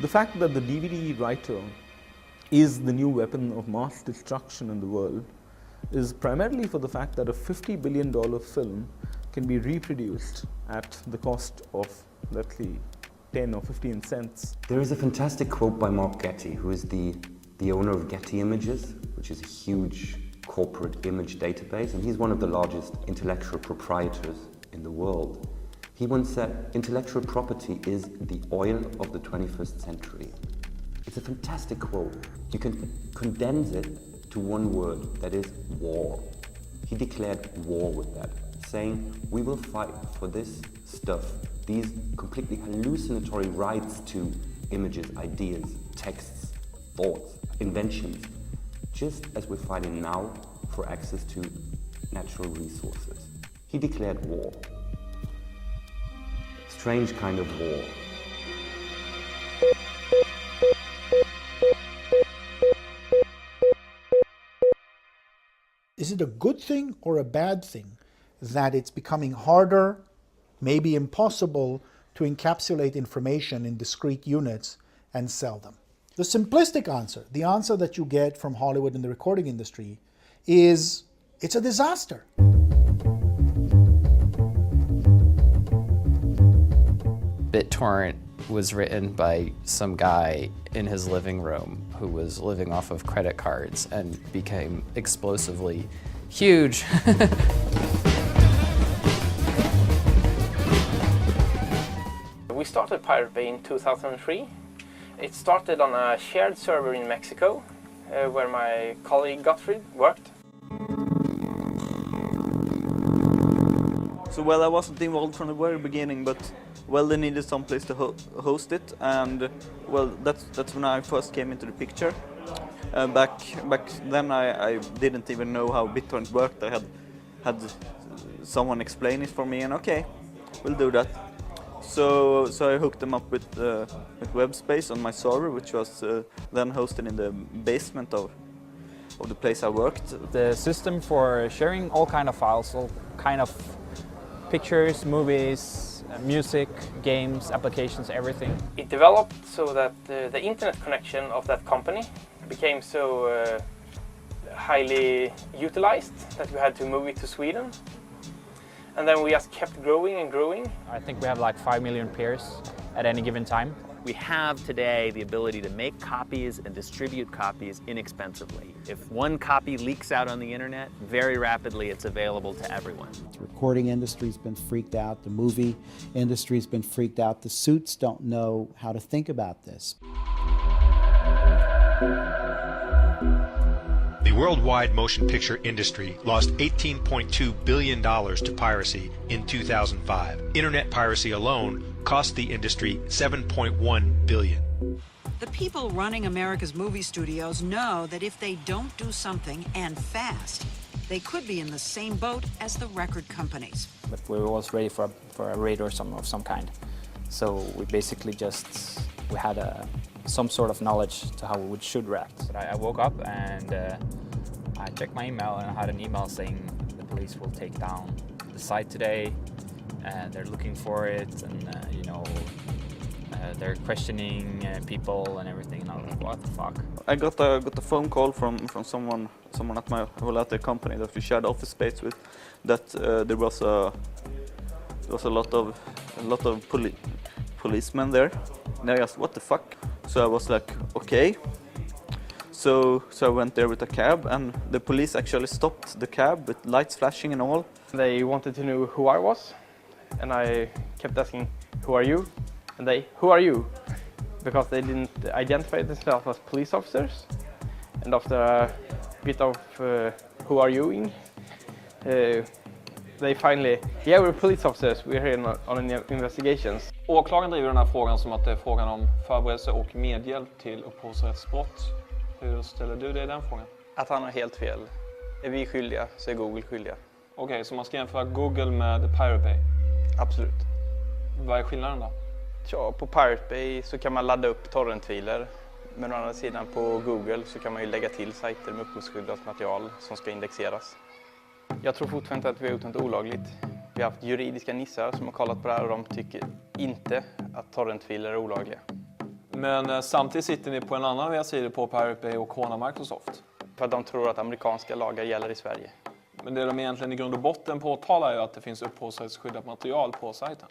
The fact that the DVD writer is the new weapon of mass destruction in the world is primarily for the fact that a $50 billion film can be reproduced at the cost of, let's see, 10 or 15 cents. There is a fantastic quote by Mark Getty, who is the owner of Getty Images, which is a huge corporate image database, and he's one of the largest intellectual proprietors in the world. He once said, "Intellectual property is the oil of the 21st century." It's a fantastic quote. You can condense it to one word, that is war. He declared war with that, saying, we will fight for this stuff, these completely hallucinatory rights to images, ideas, texts, thoughts, inventions, just as we're fighting now for access to natural resources. He declared war. Strange kind of war. Is it a good thing or a bad thing that it's becoming harder, maybe impossible, to encapsulate information in discrete units and sell them? The simplistic answer, the answer that you get from Hollywood and the recording industry, is it's a disaster. BitTorrent was written by some guy in his living room who was living off of credit cards and became explosively huge. We started Pirate Bay in 2003. It started on a shared server in Mexico, where my colleague Gottfried worked. So well, I wasn't involved from the very beginning, but well, they needed some place to host it, and well, that's when I first came into the picture. Back then, I didn't even know how BitTorrent worked. I had someone explain it for me, and okay, we'll do that. So I hooked them up with web space on my server, which was then hosted in the basement of the place I worked. The system for sharing all kind of files, all kind of pictures, movies, music, games, applications, everything. It developed so that the internet connection of that company became so highly utilized that we had to move it to Sweden. And then we just kept growing and growing. I think we have like 5 million pairs at any given time. We have today the ability to make copies and distribute copies inexpensively. If one copy leaks out on the internet, very rapidly it's available to everyone. The recording industry's been freaked out, the movie industry's been freaked out, the suits don't know how to think about this. The worldwide motion picture industry lost $18.2 billion to piracy in 2005. Internet piracy alone cost the industry $7.1 billion. The people running America's movie studios know that if they don't do something, and fast, they could be in the same boat as the record companies. But we were always ready for a raid or of some kind. So we basically we had some sort of knowledge to how we should react. But I woke up and I checked my email, and I had an email saying the police will take down the site today, and they're looking for it, and they're questioning people and everything. And I was like, what the fuck? I got a phone call from someone at my the company that we shared office space with, that there was a lot of policemen there. And I asked, what the fuck? So I was like, okay. So I went there with a cab, and the police actually stopped the cab with lights flashing and all. They wanted to know who I was, and I kept asking, who are you? And they, who are you? Because they didn't identify themselves as police officers. And after a bit of who are you-ing, they finally, yeah, we're police officers, we're here on investigations. Åklagaren driver den här frågan som att det är frågan om förberedelse och medhjälp till upphovsrättsbrott. Hur ställer du dig i den frågan? Att han har helt fel. Är vi skyldiga så är Google skyldiga. Okej, så man ska jämföra Google med Pirate Bay? Absolut. Vad är skillnaden då? Ja, på Pirate Bay så kan man ladda upp torrentfiler. Men å andra sidan på Google så kan man ju lägga till sajter med upphovsskyddat material som ska indexeras. Jag tror fortfarande att vi har gjort något olagligt. Vi har haft juridiska nissar som har kollat på det här, och de tycker inte att torrentfiler är olagliga. Men samtidigt sitter ni på en annan av era sidor på Pirate Bay och hånar Microsoft. För att de tror att amerikanska lagar gäller i Sverige. Men det de egentligen i grund och botten påtalar är ju att det finns upphovsrättsskyddat material på sajten.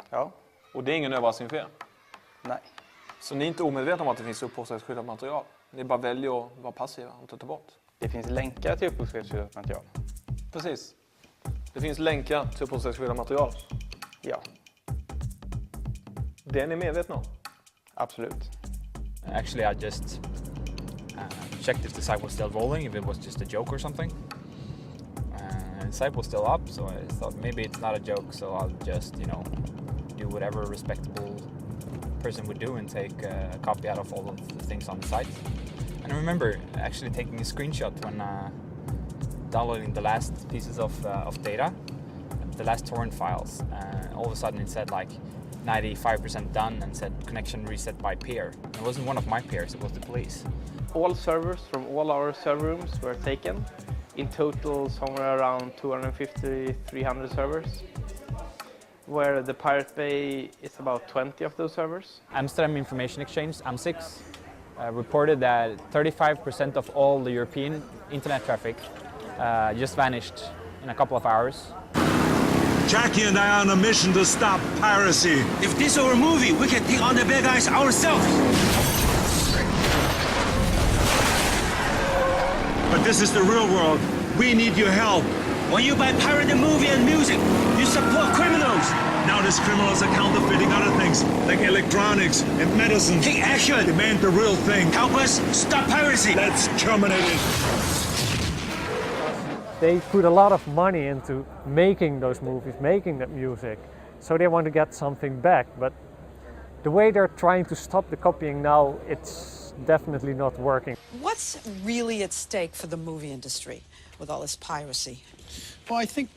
Ja. Och det är ingen överraskning för er. Nej. Så ni är inte omedvetna om att det finns upphovsrättsskyddat material. Ni bara väljer att vara passiva och ta bort. Det finns länkar till upphovsrättsskyddat material. Precis. Det finns länkar till upphovsrättsskyddat material. Ja. Det är ni medvetna om? Absolut. Actually, I just checked if the site was still rolling, if it was just a joke or something. And the site was still up, so I thought maybe it's not a joke, so I'll just, do whatever a respectable person would do and take a copy out of all of the things on the site. And I remember actually taking a screenshot when downloading the last pieces of data, the last torrent files. All of a sudden it said like 95% done and said connection reset by peer. It wasn't one of my peers, it was the police. All servers from all our server rooms were taken. In total, somewhere around 250-300 servers, where the Pirate Bay is about 20 of those servers. Amsterdam Information Exchange, AM6, reported that 35% of all the European internet traffic just vanished in a couple of hours. Jackie and I are on a mission to stop piracy. If this were a movie, we can take on the bad guys ourselves. But this is the real world. We need your help. When you buy pirated movie and music, you support criminals. Now these criminals are counterfeiting other things, like electronics and medicine. Take action. Demand the real thing. Help us stop piracy. Let's terminate it. They put a lot of money into making those movies, making that music, so they want to get something back. But the way they're trying to stop the copying now, it's definitely not working. What's really at stake for the movie industry with all this piracy? Well, I think,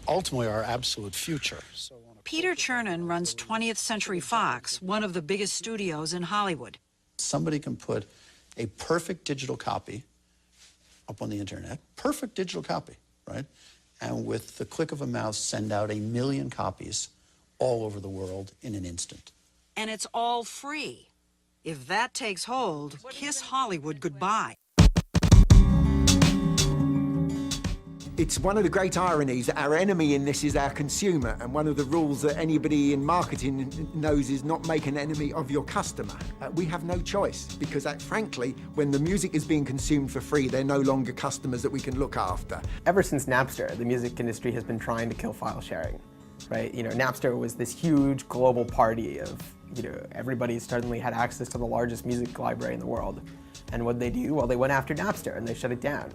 ultimately our absolute future. Peter Chernin runs 20th Century Fox, one of the biggest studios in Hollywood. Somebody can put a perfect digital copy up on the internet, perfect digital copy, right? And with the click of a mouse, send out 1 million copies all over the world in an instant. And it's all free. If that takes hold, kiss Hollywood goodbye. It's one of the great ironies that our enemy in this is our consumer, and one of the rules that anybody in marketing knows is not make an enemy of your customer. We have no choice, because frankly, when the music is being consumed for free, they're no longer customers that we can look after. Ever since Napster, the music industry has been trying to kill file sharing, right? Napster was this huge global party of, everybody suddenly had access to the largest music library in the world. And what did they do? Well, they went after Napster and they shut it down.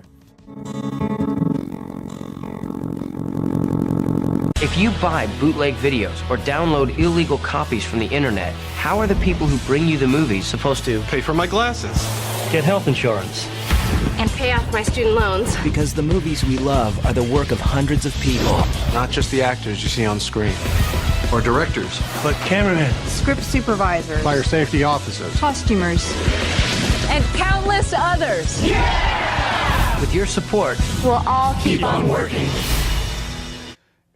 If you buy bootleg videos or download illegal copies from the internet, how are the people who bring you the movies supposed to pay for my glasses, get health insurance, and pay off my student loans? Because the movies we love are the work of hundreds of people. Not just the actors you see on screen, or directors, but cameramen, Script supervisors, fire safety officers, costumers, and countless others. Yeah! With your support, we'll all keep on working.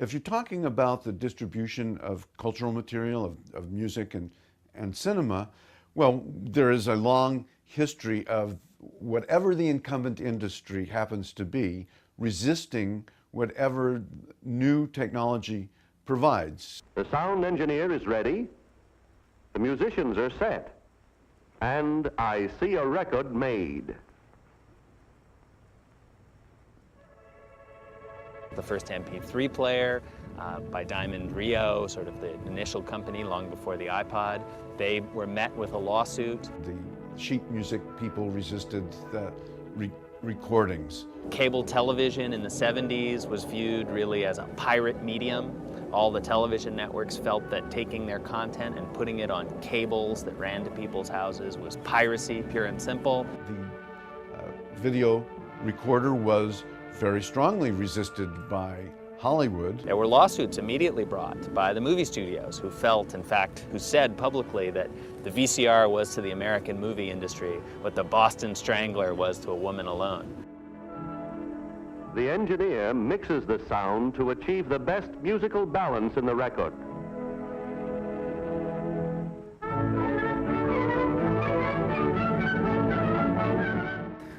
If you're talking about the distribution of cultural material, of music and cinema, well, there is a long history of whatever the incumbent industry happens to be, resisting whatever new technology provides. The sound engineer is ready, the musicians are set, and I see a record made. The first MP3 player by Diamond Rio, sort of the initial company long before the iPod. They were met with a lawsuit. The sheet music people resisted the recordings. Cable television in the 70s was viewed really as a pirate medium. All the television networks felt that taking their content and putting it on cables that ran to people's houses was piracy, pure and simple. The video recorder was very strongly resisted by Hollywood. There were lawsuits immediately brought by the movie studios who felt, in fact, who said publicly that the VCR was to the American movie industry what the Boston Strangler was to a woman alone. The engineer mixes the sound to achieve the best musical balance in the record.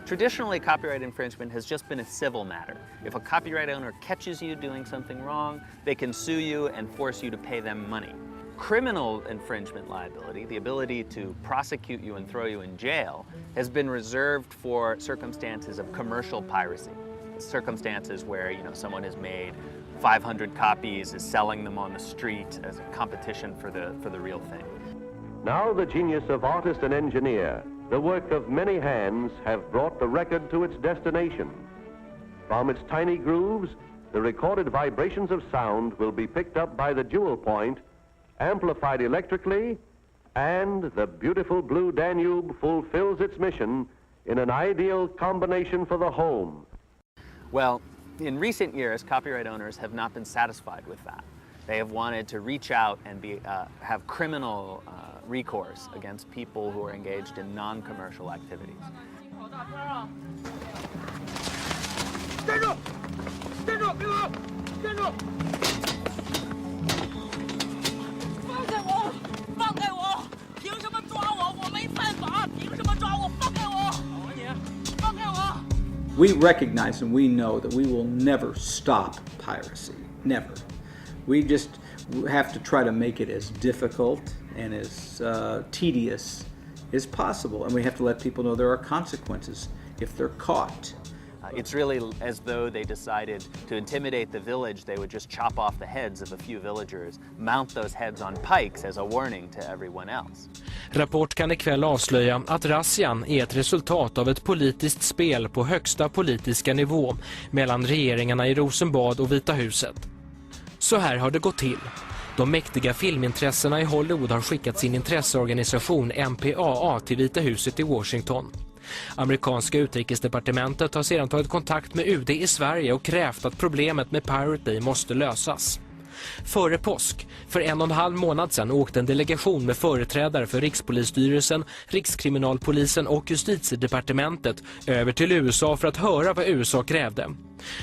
Traditionally, copyright infringement has just been a civil matter. If a copyright owner catches you doing something wrong, they can sue you and force you to pay them money. Criminal infringement liability, the ability to prosecute you and throw you in jail, has been reserved for circumstances of commercial piracy. Circumstances where, someone has made 500 copies, is selling them on the street as a competition for the real thing. Now the genius of artist and engineer, the work of many hands, have brought the record to its destination. From its tiny grooves, the recorded vibrations of sound will be picked up by the jewel point, amplified electrically, and the beautiful blue Danube fulfills its mission in an ideal combination for the home. Well, in recent years, copyright owners have not been satisfied with that. They have wanted to reach out and have criminal recourse against people who are engaged in non-commercial activities. We recognize and we know that we will never stop piracy, never. We just have to try to make it as difficult and as tedious as possible, and we have to let people know there are consequences if they're caught. It's really as though they decided to intimidate the village, they would just chop off the heads of a few villagers, mount those heads on pikes as a warning to everyone else. Rapport kan ikväll avslöja att razzian är ett resultat av ett politiskt spel på högsta politiska nivå mellan regeringarna i Rosenbad och Vita huset. Så här har det gått till. De mäktiga filmintressena i Hollywood har skickat sin intresseorganisation MPAA till Vita huset i Washington. Amerikanska utrikesdepartementet har sedan tagit kontakt med UD i Sverige och krävt att problemet med Pirate Bay måste lösas. Före påsk, för 1,5 månad sedan, åkte en delegation med företrädare för Rikspolisstyrelsen, Rikskriminalpolisen och Justitiedepartementet över till USA för att höra vad USA krävde.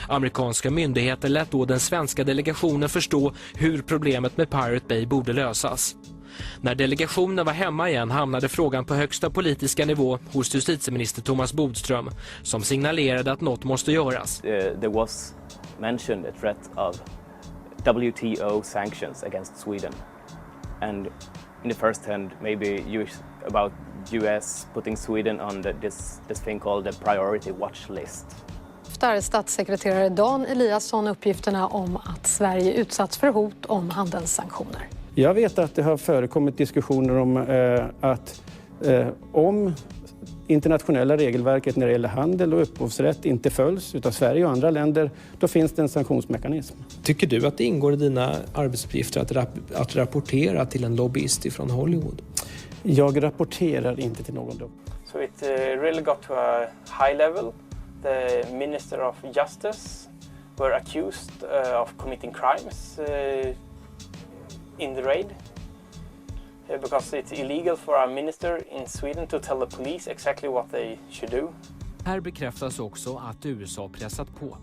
Amerikanska myndigheter lät då den svenska delegationen förstå hur problemet med Pirate Bay borde lösas. När delegationen var hemma igen hamnade frågan på högsta politiska nivå hos justitieminister Thomas Bodström, som signalerade att något måste göras. There was mentioned a threat of WTO sanctions against Sweden, and in the first hand maybe about US putting Sweden on this thing called the priority watch list. Efter statssekreterare Dan Eliasson uppgifterna om att Sverige utsatts för hot om handelssanktioner. Jag vet att det har förekommit diskussioner om att om internationella regelverket när det gäller handel och upphovsrätt inte följs utav Sverige och andra länder, då finns det en sanktionsmekanism. Tycker du att det ingår i dina arbetsuppgifter att rapportera till en lobbyist från Hollywood? Jag rapporterar inte till någon då. So it really got to a high level. The Minister of Justice were accused of committing crimes in the raid. Because it's illegal for a minister in Sweden to tell the police exactly what they should do. Här bekräftas också att USA pressat på.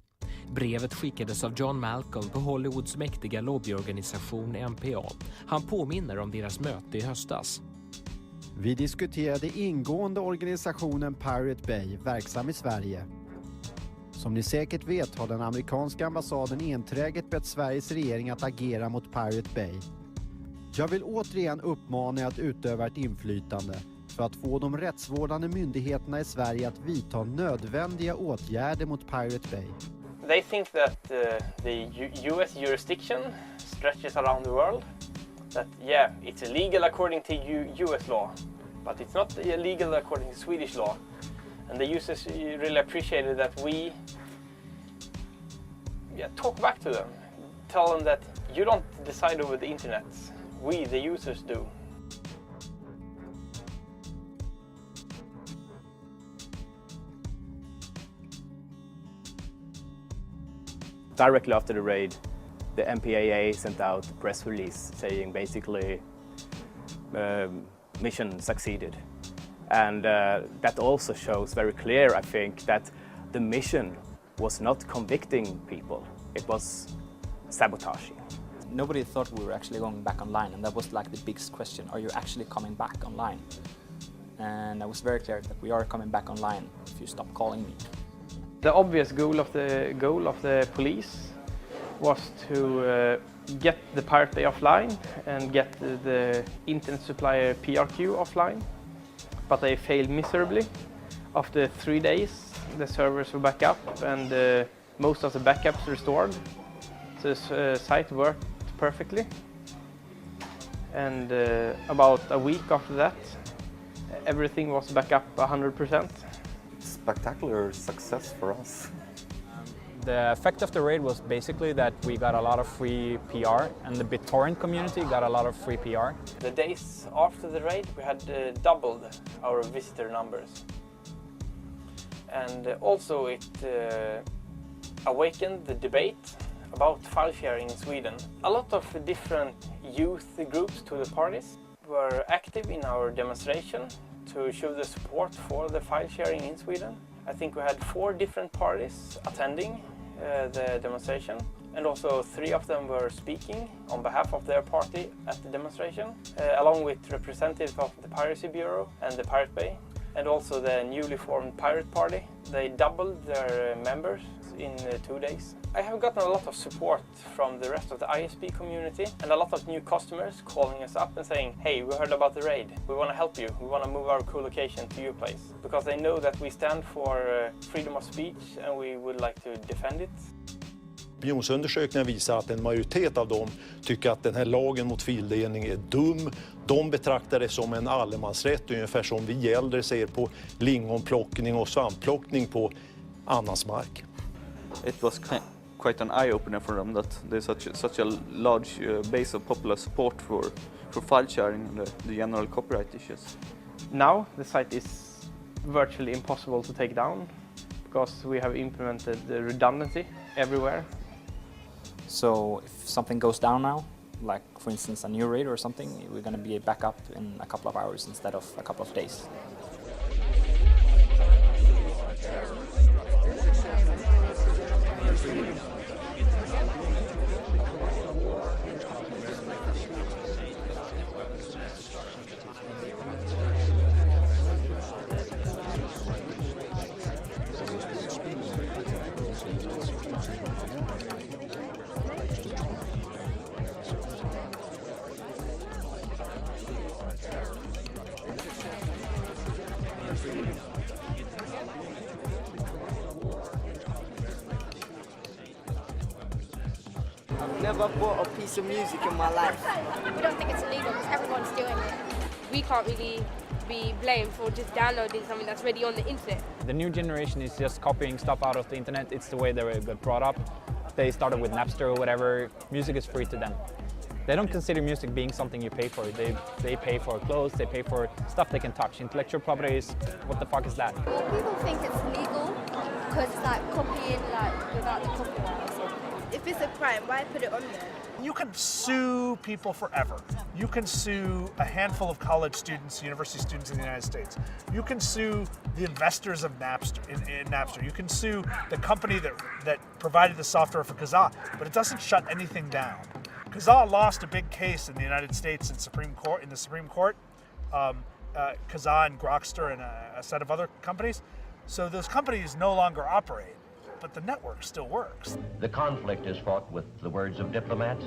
Brevet skickades av John Malcolm på Hollywoods mäktiga lobbyorganisation MPA. Han påminner om deras möte i höstas. Vi diskuterade ingående organisationen Pirate Bay, verksam i Sverige. Som ni säkert vet har den amerikanska ambassaden enträget bett Sveriges regering att agera mot Pirate Bay. Jag vill återigen uppmana er att utöva ett inflytande för att få de rättsvårdande myndigheterna i Sverige att vidta nödvändiga åtgärder mot Pirate Bay. They think that the US jurisdiction stretches around the world. That it's illegal according to US law, but it's not illegal according to Swedish law. And the users really appreciated that we talk back to them, tell them that you don't decide over the internet. We, the users, do. Directly after the raid, the MPAA sent out a press release saying basically mission succeeded. And that also shows very clear, I think, that the mission was not convicting people, it was sabotaging. Nobody thought we were actually going back online, and that was like the biggest question. Are you actually coming back online? and it was very clear that we are coming back online if you stop calling me. The obvious goal of the police was to get the Pirate Bay offline and get the internet supplier PRQ offline, but they failed miserably. After 3 days, the servers were back up and most of the backups restored. So the site worked perfectly. And about a week after that, everything was back up 100%. Spectacular success for us. The effect of the raid was basically that we got a lot of free PR, and the BitTorrent community got a lot of free PR. The days after the raid, we had doubled our visitor numbers. And also it awakened the debate about file sharing in Sweden. A lot of different youth groups to the parties were active in our demonstration to show the support for the file sharing in Sweden. I think we had 4 different parties attending the demonstration, and also 3 of them were speaking on behalf of their party at the demonstration, along with representatives of the Piracy Bureau and the Pirate Bay, and also the newly formed Pirate Party. They doubled their members in 2 days. I have gotten a lot of support from the rest of the ISP community and a lot of new customers calling us up and saying, hey, we heard about the raid, we want to help you, we want to move our co-location to your place. Because they know that we stand for freedom of speech and we would like to defend it. Opinionsundersökningar visar att en majoritet av dem tycker att den här lagen mot fildelning är dum. De betraktar det som en allemansrätt, ungefär som vi äldre ser på lingonplockning och svampplockning på annans mark. It was quite an eye-opener for them that there's such a large base of popular support for file sharing and the general copyright issues. Now the site is virtually impossible to take down because we have implemented the redundancy everywhere. So if something goes down now, like for instance a new raid or something, we're going to be back up in a couple of hours instead of a couple of days. I've never bought a piece of music in my life. We don't think it's illegal because everyone's doing it. We can't really be blamed for just downloading something that's already on the internet. The new generation is just copying stuff out of the internet. It's the way they got brought up. They started with Napster or whatever. Music is free to them. They don't consider music being something you pay for. They pay for clothes, they pay for stuff they can touch. Intellectual property is, what the fuck is that? Well, people think it's legal because it's like copying like without the copyright or something. If it's a crime, why put it on there? You can sue people forever. You can sue a handful of college students, university students in the United States. You can sue the investors of Napster, in Napster. You can sue the company that provided the software for Kazaa, but it doesn't shut anything down. Kazaa lost a big case in the United States in the Supreme Court. Kazaa and Grokster and a set of other companies. So those companies no longer operate, but the network still works. The conflict is fought with the words of diplomats,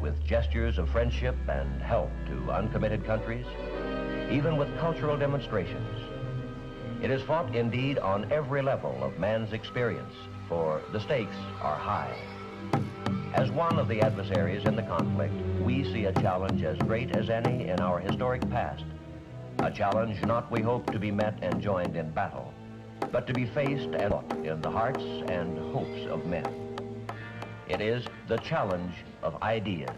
with gestures of friendship and help to uncommitted countries, even with cultural demonstrations. It is fought indeed on every level of man's experience, for the stakes are high. As one of the adversaries in the conflict, we see a challenge as great as any in our historic past. A challenge not, we hope, to be met and joined in battle, but to be faced and fought in the hearts and hopes of men. It is the challenge of ideas.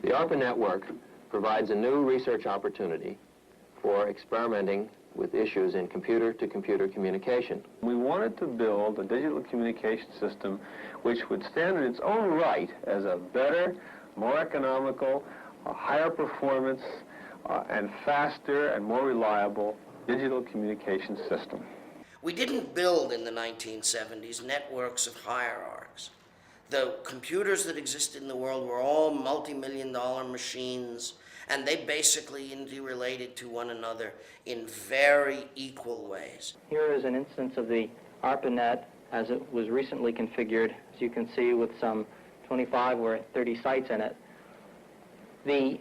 The ARPA network provides a new research opportunity for experimenting with issues in computer-to-computer communication. We wanted to build a digital communication system which would stand in its own right as a better, more economical, a higher performance, and faster and more reliable digital communication system. We didn't build in the 1970s networks of hierarchs. The computers that existed in the world were all multi-million-dollar machines, and they basically interrelated to one another in very equal ways. Here is an instance of the ARPANET as it was recently configured, as you can see, with some 25 or 30 sites in it. The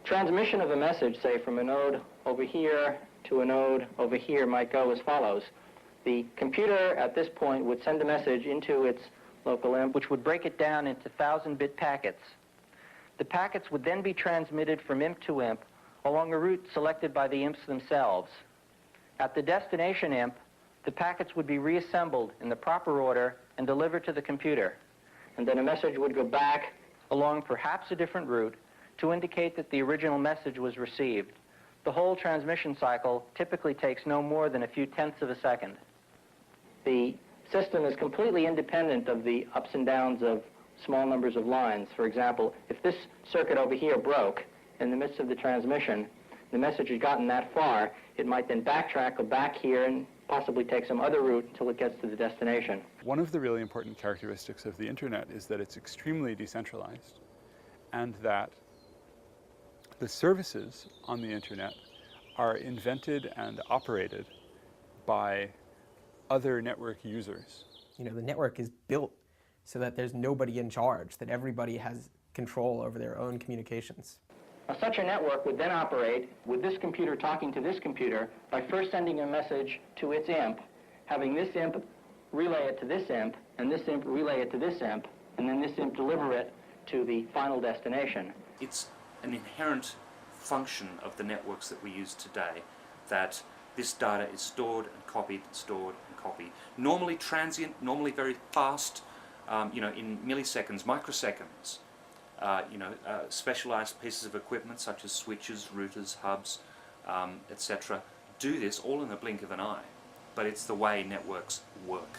transmission of a message, say, from a node over here to a node over here might go as follows. The computer at this point would send a message into its local IMP, which would break it down into 1,000-bit packets. The packets would then be transmitted from IMP to IMP along a route selected by the IMPs themselves. At the destination IMP, the packets would be reassembled in the proper order and delivered to the computer. And then a message would go back along perhaps a different route to indicate that the original message was received. The whole transmission cycle typically takes no more than a few tenths of a second. The system is completely independent of the ups and downs of small numbers of lines. For example, if this circuit over here broke in the midst of the transmission, the message had gotten that far, it might then backtrack, go back here, and possibly take some other route until it gets to the destination. One of the really important characteristics of the internet is that it's extremely decentralized, and that the services on the internet are invented and operated by other network users. You know, the network is built so that there's nobody in charge, that everybody has control over their own communications. Now, such a network would then operate with this computer talking to this computer by first sending a message to its IMP, having this IMP relay it to this IMP, and this IMP relay it to this IMP, and then this IMP deliver it to the final destination. It's an inherent function of the networks that we use today that this data is stored and copied, stored and copied. Normally transient, normally very fast, in milliseconds, microseconds. Specialized pieces of equipment such as switches, routers, hubs, etc. do this all in the blink of an eye, but it's the way networks work.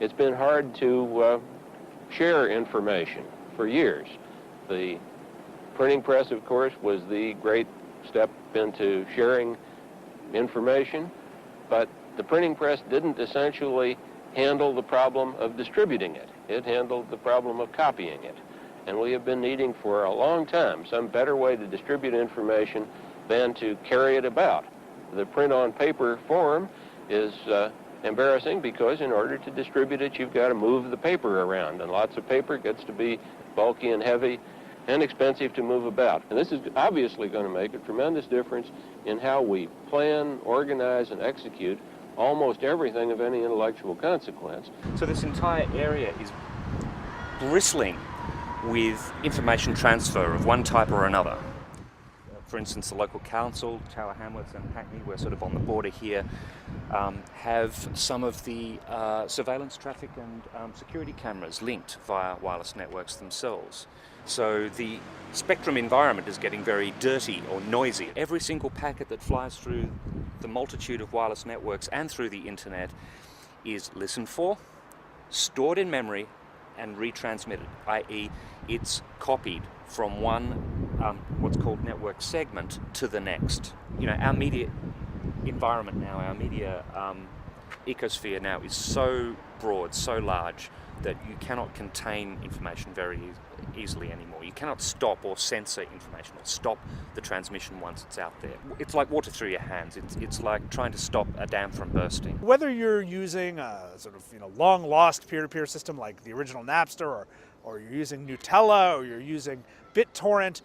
It's been hard to share information for years. The printing press, of course, was the great step into sharing information, but the printing press didn't essentially handle the problem of distributing it. It handled the problem of copying it. And we have been needing for a long time some better way to distribute information than to carry it about. The print on paper form is embarrassing because in order to distribute it, you've got to move the paper around, and lots of paper gets to be bulky and heavy and expensive to move about. And this is obviously going to make a tremendous difference in how we plan, organize, and execute almost everything of any intellectual consequence. So this entire area is bristling with information transfer of one type or another. For instance, the local council, Tower Hamlets and Hackney, we're sort of on the border here, have some of the surveillance traffic and security cameras linked via wireless networks themselves. So the spectrum environment is getting very dirty or noisy. Every single packet that flies through the multitude of wireless networks and through the internet is listened for, stored in memory, and retransmitted, i.e. it's copied from one what's called network segment to the next. You know, our media environment now, our media ecosphere now is so broad, so large, that you cannot contain information very easily anymore. You cannot stop or censor information or stop the transmission once it's out there. It's like water through your hands. It's like trying to stop a dam from bursting. Whether you're using a sort of long-lost peer-to-peer system like the original Napster, or you're using Nutella, or you're using BitTorrent,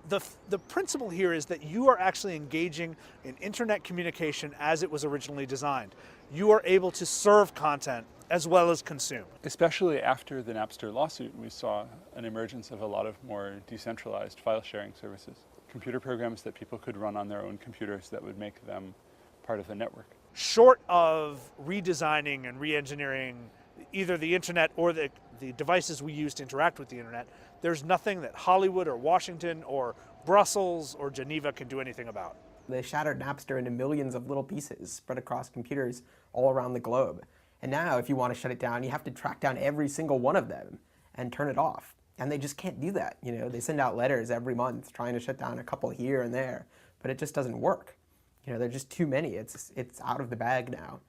the principle here is that you are actually engaging in internet communication as it was originally designed. You are able to serve content as well as consume. Especially after the Napster lawsuit, we saw an emergence of a lot of more decentralized file sharing services. Computer programs that people could run on their own computers that would make them part of the network. Short of redesigning and re-engineering either the internet or the devices we use to interact with the internet, there's nothing that Hollywood or Washington or Brussels or Geneva can do anything about. They shattered Napster into millions of little pieces spread across computers all around the globe. And now if you want to shut it down, you have to track down every single one of them and turn it off. And they just can't do that. They send out letters every month trying to shut down a couple here and there, but it just doesn't work. There are just too many. It's out of the bag now.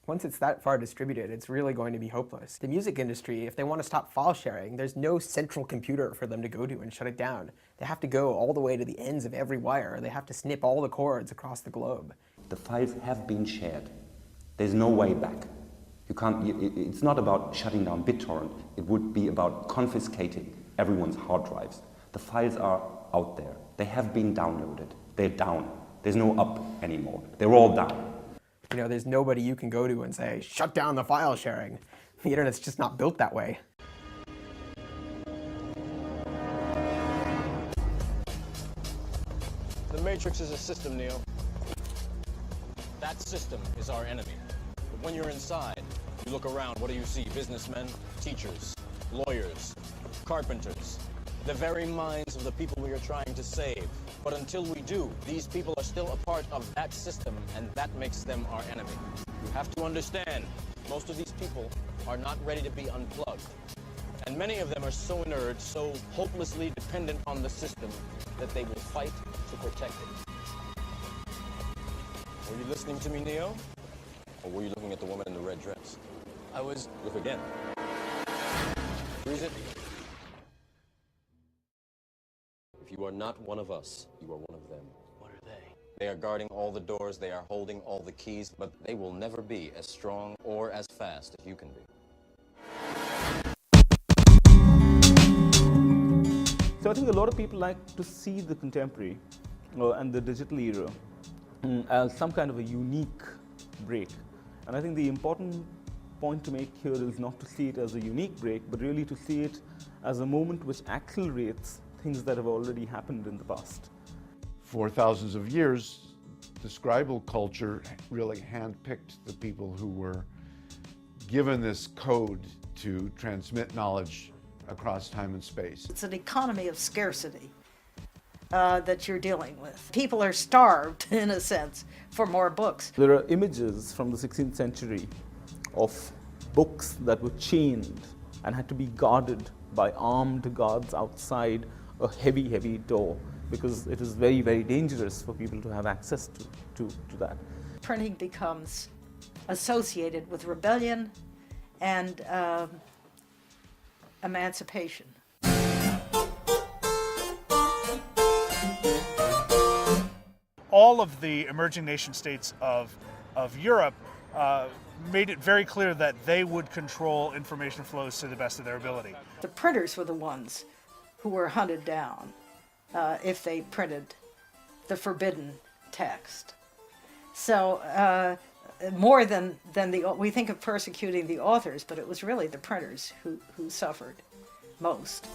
Once it's that far distributed, it's really going to be hopeless. The music industry, if they want to stop file sharing, there's no central computer for them to go to and shut it down. They have to go all the way to the ends of every wire. They have to snip all the cords across the globe. The files have been shared. There's no way back. It's not about shutting down BitTorrent. It would be about confiscating everyone's hard drives. The files are out there. They have been downloaded. They're down. There's no up anymore. They're all down. There's nobody you can go to and say, shut down the file sharing. The internet's just not built that way. The Matrix is a system, Neo. That system is our enemy. But when you're inside, you look around, what do you see? Businessmen, teachers, lawyers, carpenters, the very minds of the people we are trying to save. But until we do, these people are still a part of that system, and that makes them our enemy. You have to understand, most of these people are not ready to be unplugged. And many of them are so inert, so hopelessly dependent on the system, that they will fight to protect it. Were you listening to me, Neo? Or were you looking at the woman in the red dress? I was. Look again. Freeze it. If you are not one of us, you are one of them. What are they? They are guarding all the doors, they are holding all the keys, but they will never be as strong or as fast as you can be. So I think a lot of people like to see the contemporary and the digital era as some kind of a unique break. And I think the important point to make here is not to see it as a unique break, but really to see it as a moment which accelerates things that have already happened in the past. For thousands of years, the scribal culture really handpicked the people who were given this code to transmit knowledge across time and space. It's an economy of scarcity that you're dealing with. People are starved, in a sense, for more books. There are images from the 16th century of books that were chained and had to be guarded by armed guards outside a heavy, heavy door, because it is very, very dangerous for people to have access to that. Printing becomes associated with rebellion and emancipation. All of the emerging nation states of Europe made it very clear that they would control information flows to the best of their ability. The printers were the ones who were hunted down if they printed the forbidden text. So more than we think of persecuting the authors, but it was really the printers who suffered most.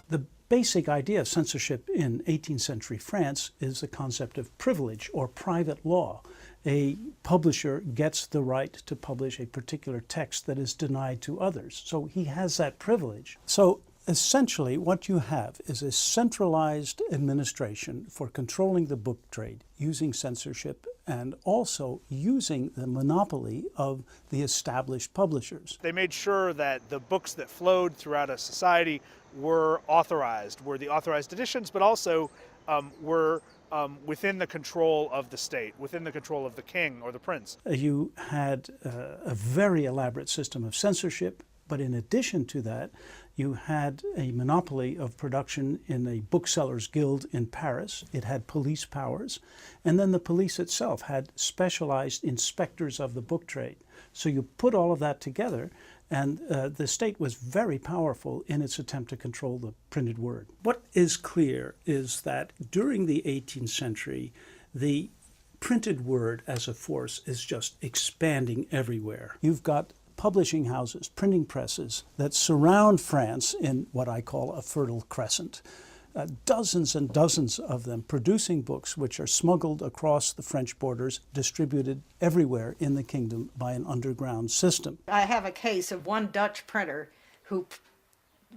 The basic idea of censorship in 18th century France is the concept of privilege or private law. A publisher gets the right to publish a particular text that is denied to others. So he has that privilege. So essentially what you have is a centralized administration for controlling the book trade, using censorship and also using the monopoly of the established publishers. They made sure that the books that flowed throughout a society were the authorized editions, but also were within the control of the state, within the control of the king or the prince. You had a very elaborate system of censorship, but in addition to that, you had a monopoly of production in a booksellers' guild in Paris. It had police powers, and then the police itself had specialized inspectors of the book trade. So you put all of that together, and the state was very powerful in its attempt to control the printed word. What is clear is that during the 18th century, the printed word as a force is just expanding everywhere. You've got publishing houses, printing presses that surround France in what I call a fertile crescent. Dozens and dozens of them producing books which are smuggled across the French borders, distributed everywhere in the kingdom by an underground system. I have a case of one Dutch printer who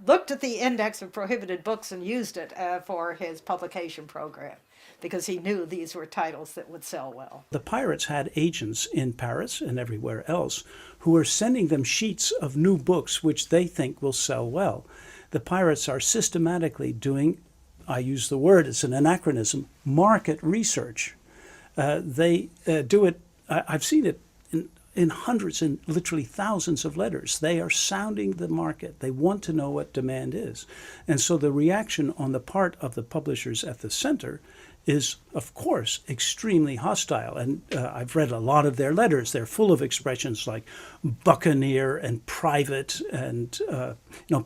looked at the index of prohibited books and used it for his publication program, because he knew these were titles that would sell well. The pirates had agents in Paris and everywhere else who are sending them sheets of new books which they think will sell well. The pirates are systematically doing, I use the word, it's an anachronism, market research. They do it, I've seen it in hundreds and literally thousands of letters. They are sounding the market. They want to know what demand is. And so the reaction on the part of the publishers at the center is, of course, extremely hostile. And I've read a lot of their letters. They're full of expressions like buccaneer and private and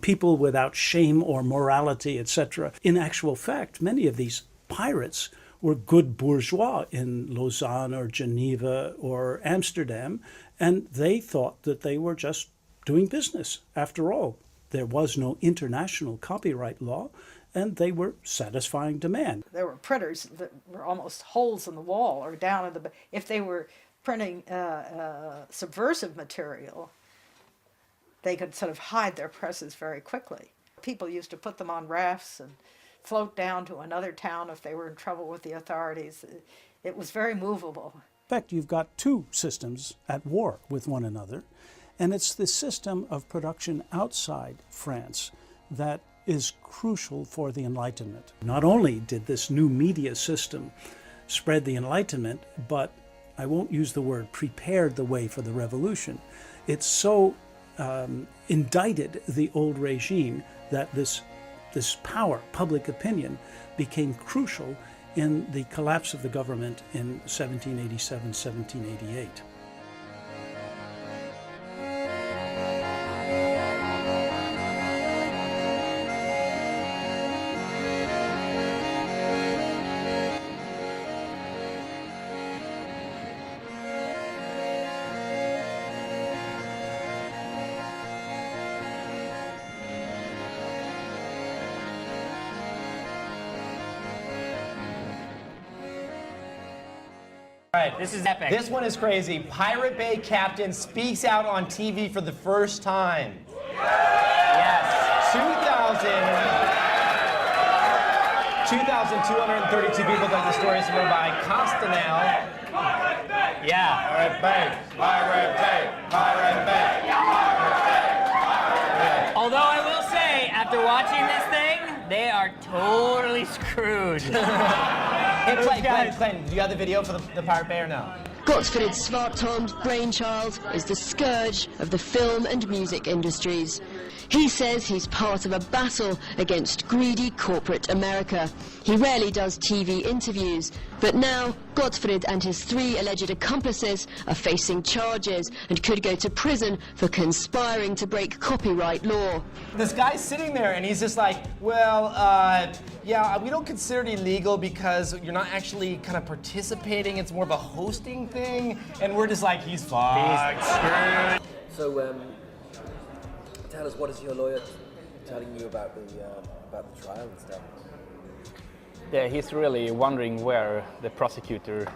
people without shame or morality, etc. In actual fact, many of these pirates were good bourgeois in Lausanne or Geneva or Amsterdam, and they thought that they were just doing business. After all, there was no international copyright law, and they were satisfying demand. There were printers that were almost holes in the wall or down in the... If they were printing subversive material, they could sort of hide their presses very quickly. People used to put them on rafts and float down to another town if they were in trouble with the authorities. It was very movable. In fact, you've got two systems at war with one another, and it's the system of production outside France that is crucial for the Enlightenment. Not only did this new media system spread the Enlightenment, but I won't use the word prepared the way for the revolution. It so indicted the old regime that this power, public opinion, became crucial in the collapse of the government in 1787, 1788. All right, this is epic. This one is crazy. Pirate Bay captain speaks out on TV for the first time. Yes. 2,232 people got the story submitted by Costanel. Yeah. Pirate Bay, Pirate Bay, Pirate Bay, Pirate Bay. Although I will say, after watching this thing, they are totally screwed. Hey, Glenn, do you have the video for the Pirate Bay or no? Gottfried Svartholm's brainchild is the scourge of the film and music industries. He says he's part of a battle against greedy corporate America. He rarely does TV interviews, but now Gottfried and his 3 alleged accomplices are facing charges and could go to prison for conspiring to break copyright law. This guy's sitting there and he's just like, well, yeah, we don't consider it illegal because you're not actually kind of participating. It's more of a hosting thing. And we're just like, he's fucked. Screwed. So, tell us, what is your lawyer telling you about the trial and stuff? Yeah, he's really wondering where the prosecutor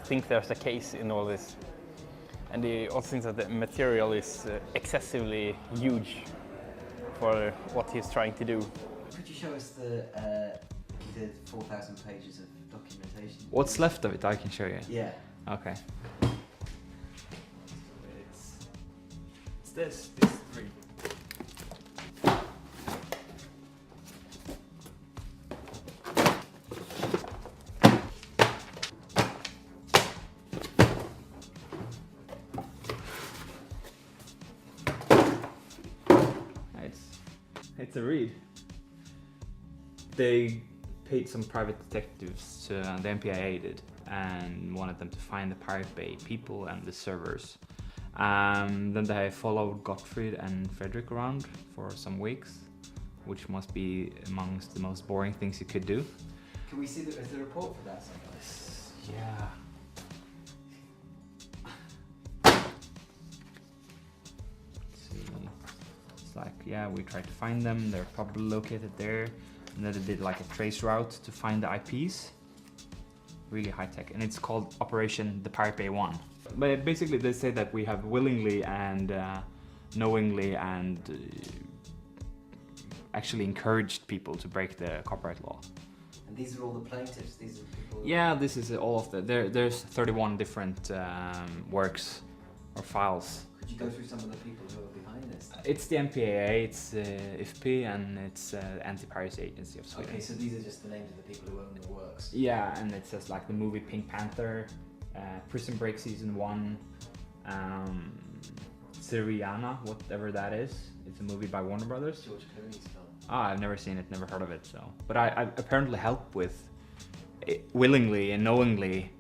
thinks there's a case in all this. And he also thinks that the material is excessively huge for what he's trying to do. Could you show us the 4,000 pages of documentation? What's left of it, I can show you. Yeah. Okay. It's this 3. It's a read. They paid some private detectives, the MPAA did, and wanted them to find the Pirate Bay people and the servers. Then they followed Gottfried and Frederick around for some weeks, which must be amongst the most boring things you could do. Can we see the report for that someplace? Yeah. It's like, yeah, we tried to find them, they're probably located there, and then they did like a trace route to find the IPs. Really high tech, and it's called Operation the Pirate Bay 1. But basically they say that we have willingly and knowingly and actually encouraged people to break the copyright law. And these are all the plaintiffs, these are people... Yeah, this is all of the, there's 31 different works or files. Could you go through some of the people who are behind this? It's the MPAA, it's IFP, and it's Anti-Piracy Agency of Sweden. Okay, so these are just the names of the people who own the works. Yeah, and it says like the movie Pink Panther, Prison Break Season 1, Syriana, whatever that is. It's a movie by Warner Brothers. George Clooney's film. Ah, I've never seen it, never heard of it, so. But I apparently helped with, willingly and knowingly,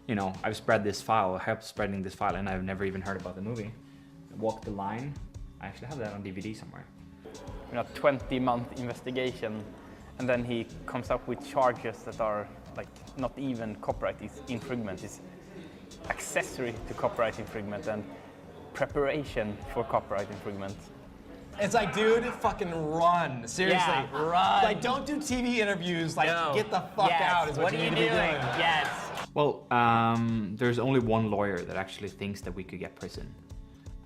you know, I've spread this file, helped spreading this file, and I've never even heard about the movie. Walk the Line, I actually have that on DVD somewhere. You know, 20-month investigation, and then he comes up with charges that are like not even copyright infringement, it's accessory to copyright infringement and preparation for copyright infringement. It's like, dude, fucking run. Seriously. Yeah, run. Like, don't do TV interviews. Like, No. get the fuck Yes. out is what you need to be doing. Yes. Well, there's only one lawyer that actually thinks that we could get prison.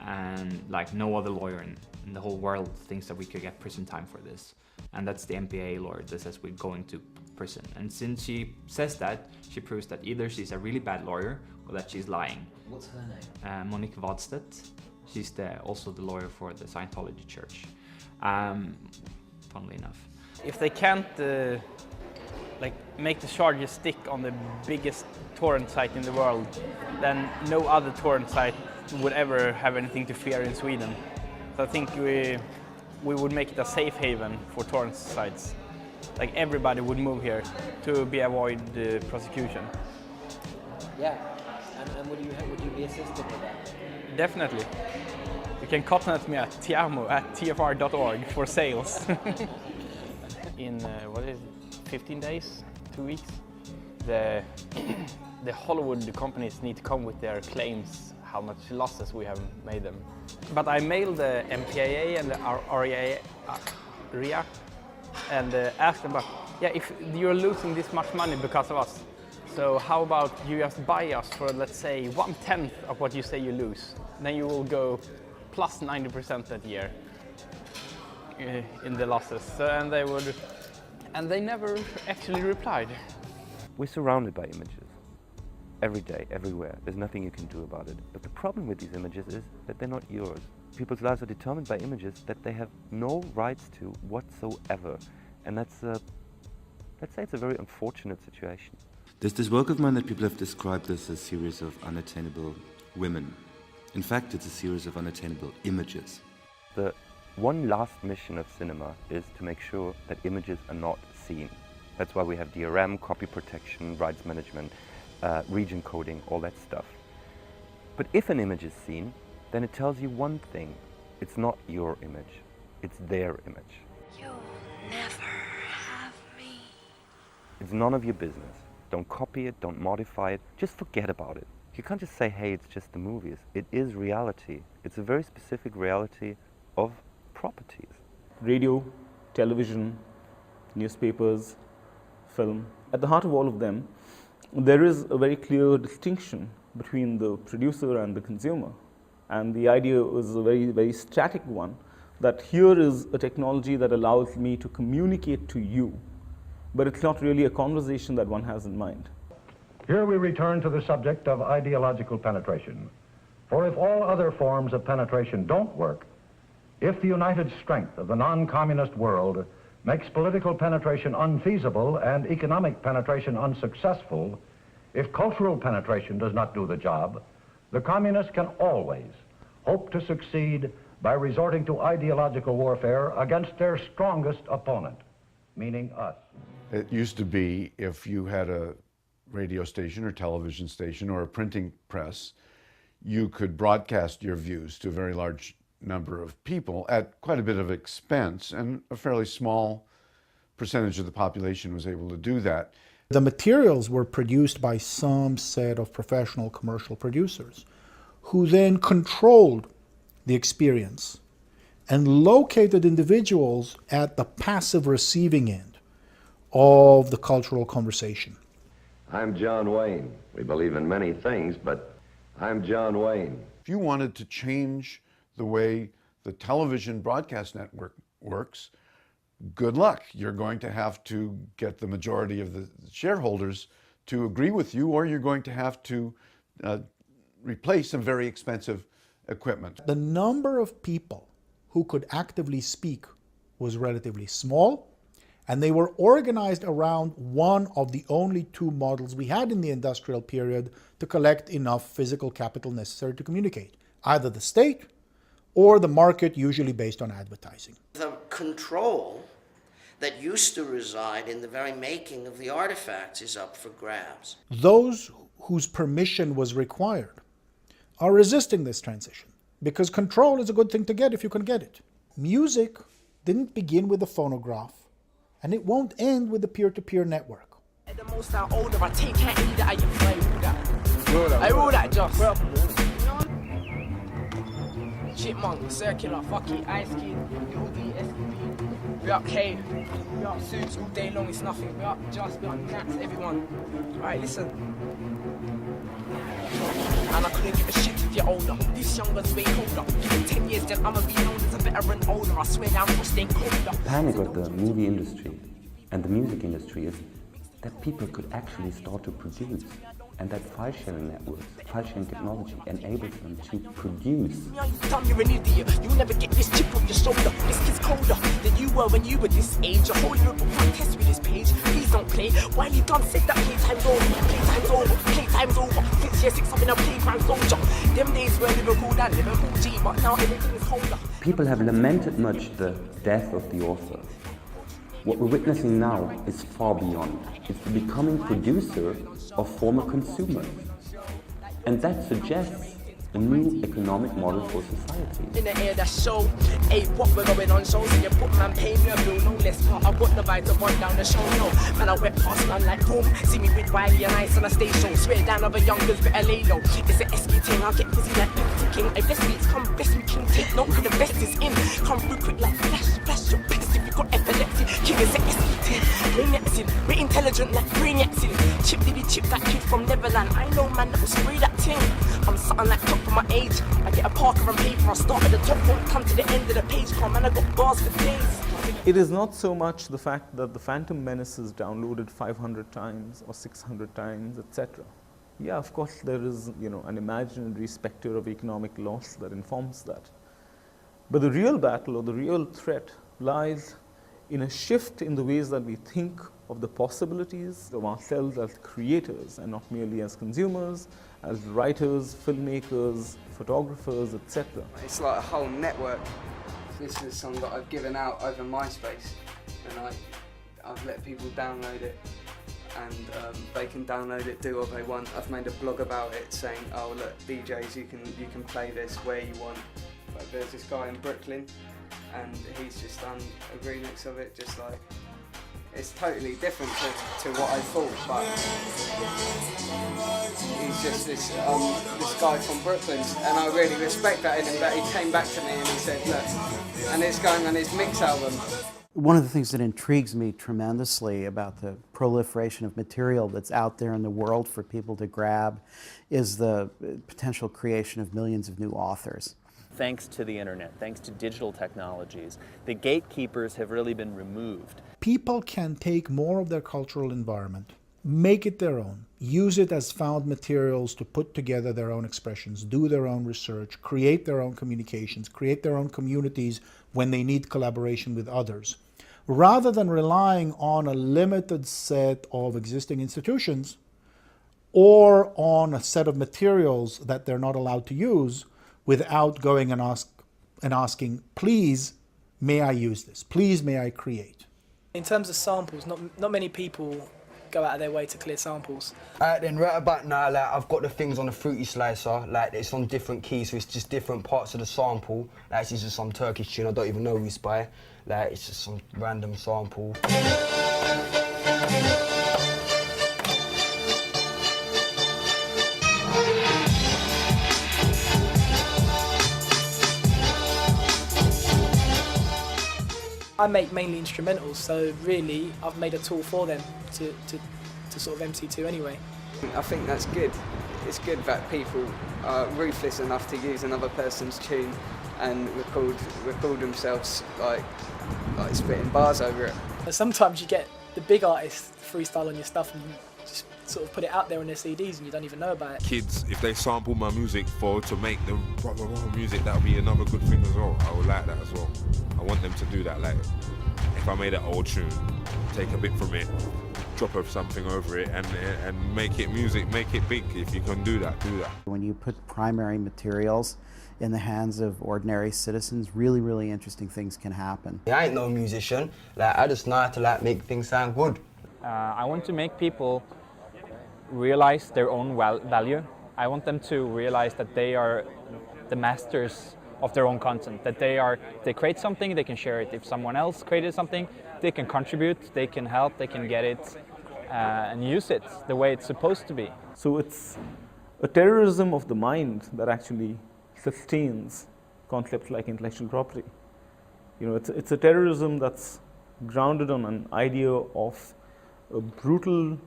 And like no other lawyer in the whole world thinks that we could get prison time for this. And that's the MPAA lawyer that says we're going to prison. And since she says that, she proves that either she's a really bad lawyer or that she's lying. What's her name? Monique Wadstedt. She's also the lawyer for the Scientology Church. Funnily enough. If they can't like make the charges stick on the biggest torrent site in the world, then no other torrent site would ever have anything to fear in Sweden. So I think we would make it a safe haven for torrent sites. Like everybody would move here to avoid prosecution. Yeah, and would you be assisted with that? Definitely. You can contact me at tiamo@tfr.org for sales. In what is it, 15 days, 2 weeks, the Hollywood companies need to come with their claims how much losses we have made them. But I mailed the MPAA and the RIA and asked them about, yeah, if you're losing this much money because of us, so how about you just buy us for, let's say, 1/10 of what you say you lose? Then you will go plus 90% that year in the losses. So, and they never actually replied. We're surrounded by images. Every day, everywhere. There's nothing you can do about it. But the problem with these images is that they're not yours. People's lives are determined by images that they have no rights to whatsoever. And let's say it's a very unfortunate situation. There's this work of mine that people have described as a series of unattainable women. In fact, it's a series of unattainable images. The one last mission of cinema is to make sure that images are not seen. That's why we have DRM, copy protection, rights management, region coding, all that stuff. But if an image is seen, then it tells you one thing. It's not your image, it's their image. You'll never have me. It's none of your business. Don't copy it, don't modify it, just forget about it. You can't just say, hey, it's just the movies. It is reality. It's a very specific reality of properties. Radio, television, newspapers, film. At the heart of all of them, there is a very clear distinction between the producer and the consumer. And the idea is a very, very static one, that here is a technology that allows me to communicate to you, but it's not really a conversation that one has in mind. Here we return to the subject of ideological penetration. For if all other forms of penetration don't work, if the united strength of the non-communist world makes political penetration unfeasible and economic penetration unsuccessful, if cultural penetration does not do the job, the communists can always hope to succeed by resorting to ideological warfare against their strongest opponent, meaning us. It used to be if you had a radio station or television station or a printing press, you could broadcast your views to a very large number of people at quite a bit of expense, and a fairly small percentage of the population was able to do that. The materials were produced by some set of professional commercial producers who then controlled the experience and located individuals at the passive receiving end of the cultural conversation. I'm John Wayne. We believe in many things, but I'm John Wayne. If you wanted to change the way the television broadcast network works, good luck. You're going to have to get the majority of the shareholders to agree with you, or you're going to have to replace some very expensive equipment. The number of people who could actively speak was relatively small, and they were organized around one of the only two models we had in the industrial period to collect enough physical capital necessary to communicate, either the state or the market, usually based on advertising. The control that used to reside in the very making of the artifacts is up for grabs. Those whose permission was required are resisting this transition because control is a good thing to get if you can get it. Music didn't begin with the phonograph, and it won't end with the peer-to-peer network. The most I'm older, I take care of that. I roll that just. Chipmunk, circular, fuck it, ice kid, UD, SQP. We up K, we up suits all day long, it's nothing. We up just, we up Nats, everyone. Alright, listen. And I couldn't give a shit if you're older. This younger's way colder. Give it 10 years, then I'ma be known as a veteran older. I swear down for staying colder. The panic of the movie industry and the music industry is that people could actually start to produce, and that file-sharing networks, file-sharing technology enables them to produce. You're an idiot. You'll never get this chip on your shoulder. This kid's colder than you were when you were this age. A whole Europe will test with this page. Please don't play. Why you done said that playtime's over? Playtime's over. Playtime's over. 6 years, 6 I'm in a playground soldier. Them days were Liverpool and Liverpool G, but now everything is colder. People have lamented much the death of the author. What we're witnessing now is far beyond. It's the becoming producer of former consumers. And that suggests a new economic model for society. In the air that show, hey, what we're going on shows, and you put man pay me a bill, no less part. I got the vibe to run down the show, no. Man, I went past man like boom, see me with Wiley and Ice on a stage show. Swear down other youngers, better lay low. It's an SK thing, I'll get busy like king. Hey, best beats come, best me king, take note, the best is in. Come through quick like flash your pissed if you got epilepsy. King is an SK10, brainiacs in, we're intelligent like brainiacs in. Chip diddy chip that kid from Neverland, I know man that will spray that thing. I'm something like top of my age. I get a Parker and paper, I start at the top, won't come to the end of the page, come and I got bars for days. It is not so much the fact that the Phantom Menace is downloaded 500 times or 600 times, etc. Yeah, of course there is, an imaginary specter of economic loss that informs that. But the real battle or the real threat lies in a shift in the ways that we think of the possibilities of ourselves as creators and not merely as consumers, as writers, filmmakers, photographers, etc. It's like a whole network. This is a song that I've given out over MySpace, and I've let people download it, and they can download it, do what they want. I've made a blog about it saying, oh look, DJs, you can play this where you want. But there's this guy in Brooklyn, and he's just done a remix of it, just like, it's totally different to what I thought, but he's just this guy from Brooklyn, and I really respect that in him, that he came back to me and he said, look, and it's going on his mix album. One of the things that intrigues me tremendously about the proliferation of material that's out there in the world for people to grab is the potential creation of millions of new authors. Thanks to the internet, thanks to digital technologies, the gatekeepers have really been removed. People can take more of their cultural environment, make it their own, use it as found materials to put together their own expressions, do their own research, create their own communications, create their own communities when they need collaboration with others. Rather than relying on a limited set of existing institutions or on a set of materials that they're not allowed to use without going and and asking, please, may I use this? Please, may I create? In terms of samples, not many people go out of their way to clear samples. Then right about now, like, I've got the things on the fruity slicer, like it's on different keys, so it's just different parts of the sample. Like it's just some Turkish tune I don't even know who's by. Like it's just some random sample. I make mainly instrumentals, so really I've made a tool for them to sort of MC to anyway. I think that's good. It's good that people are ruthless enough to use another person's tune and record themselves like spitting bars over it. Sometimes you get the big artists freestyle on your stuff and just sort of put it out there on their CDs and you don't even know about it. Kids, if they sample my music to make the proper music, that would be another good thing as well. I would like that as well. I want them to do that. Like, if I made an old tune, take a bit from it, drop something over it, and make it music, make it big. If you can do that, do that. When you put primary materials in the hands of ordinary citizens, really, really interesting things can happen. I ain't no musician. Like I just know how to like make things sound good. I want to make people realize their own value. I want them to realize that they are the masters of their own content, that they create something, they can share it. If someone else created something, they can contribute, they can help, they can get it and use it the way it's supposed to be. So it's a terrorism of the mind that actually sustains concepts like intellectual property. You know, it's a terrorism that's grounded on an idea of a brutal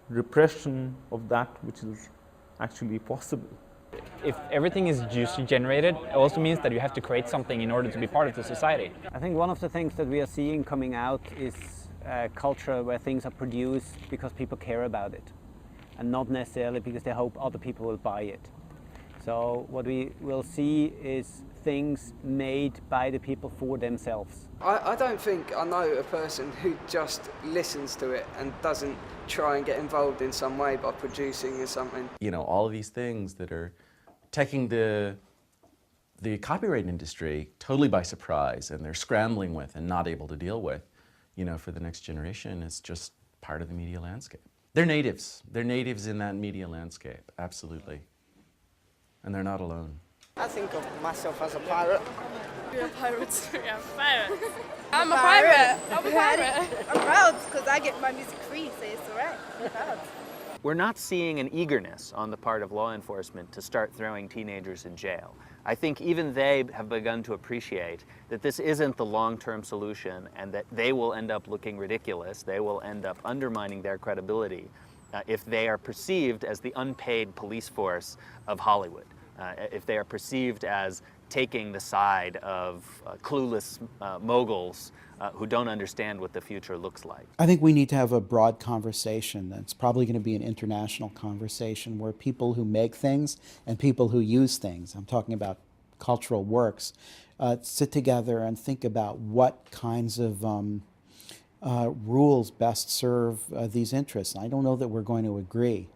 repression of that which is actually possible. If everything is juicy generated, it also means that you have to create something in order to be part of the society. I think one of the things that we are seeing coming out is a culture where things are produced because people care about it, and not necessarily because they hope other people will buy it. So what we will see is things made by the people for themselves. I don't think I know a person who just listens to it and doesn't try and get involved in some way by producing something. You know, all of these things that are taking the copyright industry totally by surprise, and they're scrambling with and not able to deal with, you know, for the next generation. It's just part of the media landscape. They're natives. They're natives in that media landscape, absolutely. And they're not alone. I think of myself as a pirate. You're a pirate. Yeah, pirate. I'm a pirate. I'm a pirate. I'm proud because I get my music free, so it's alright. I'm proud. We're not seeing an eagerness on the part of law enforcement to start throwing teenagers in jail. I think even they have begun to appreciate that this isn't the long-term solution and that they will end up looking ridiculous. They will end up undermining their credibility if they are perceived as the unpaid police force of Hollywood. If they are perceived as taking the side of clueless moguls who don't understand what the future looks like. I think we need to have a broad conversation. That's probably going to be an international conversation where people who make things and people who use things, I'm talking about cultural works, sit together and think about what kinds of rules best serve these interests. I don't know that we're going to agree,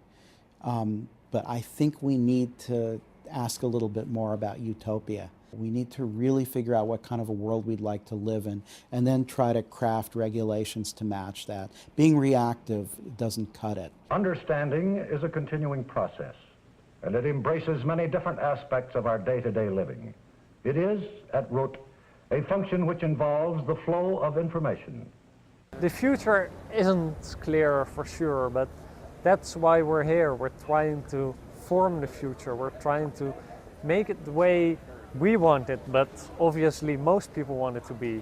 but I think we need to ask a little bit more about utopia. We need to really figure out what kind of a world we'd like to live in and then try to craft regulations to match that. Being reactive doesn't cut it. Understanding is a continuing process, and it embraces many different aspects of our day-to-day living. It is, at root, a function which involves the flow of information. The future isn't clear for sure, but that's why we're here. We're trying to form the future. We're trying to make it the way we want it, but obviously most people want it to be.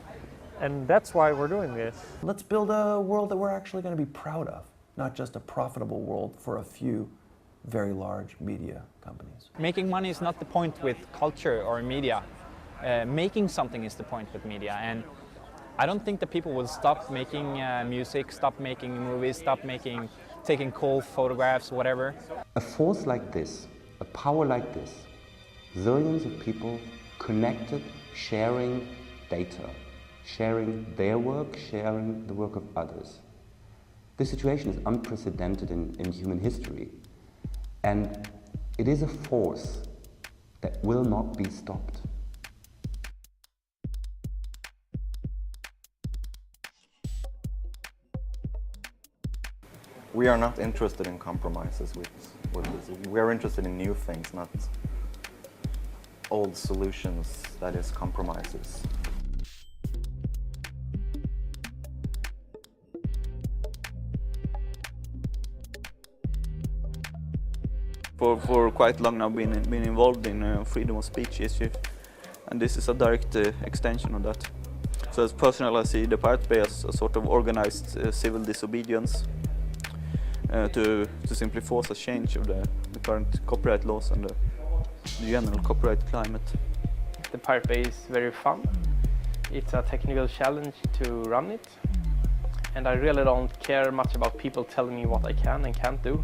And that's why we're doing this. Let's build a world that we're actually going to be proud of, not just a profitable world for a few very large media companies. Making money is not the point with culture or media. Making something is the point with media. And I don't think that people will stop making music, stop making movies, stop taking cool photographs, whatever. A force like this, a power like this, zillions of people connected, sharing data, sharing their work, sharing the work of others. This situation is unprecedented in human history, and it is a force that will not be stopped. We are not interested in compromises with this. We are interested in new things, not old solutions, that is compromises. For quite long now been involved in freedom of speech issue, and this is a direct extension of that. So as personally, I see the Pirate Bay as a sort of organized civil disobedience to simply force a change of the current copyright laws and the general copyright climate. The Pirate Bay is very fun. It's a technical challenge to run it, and I really don't care much about people telling me what I can and can't do.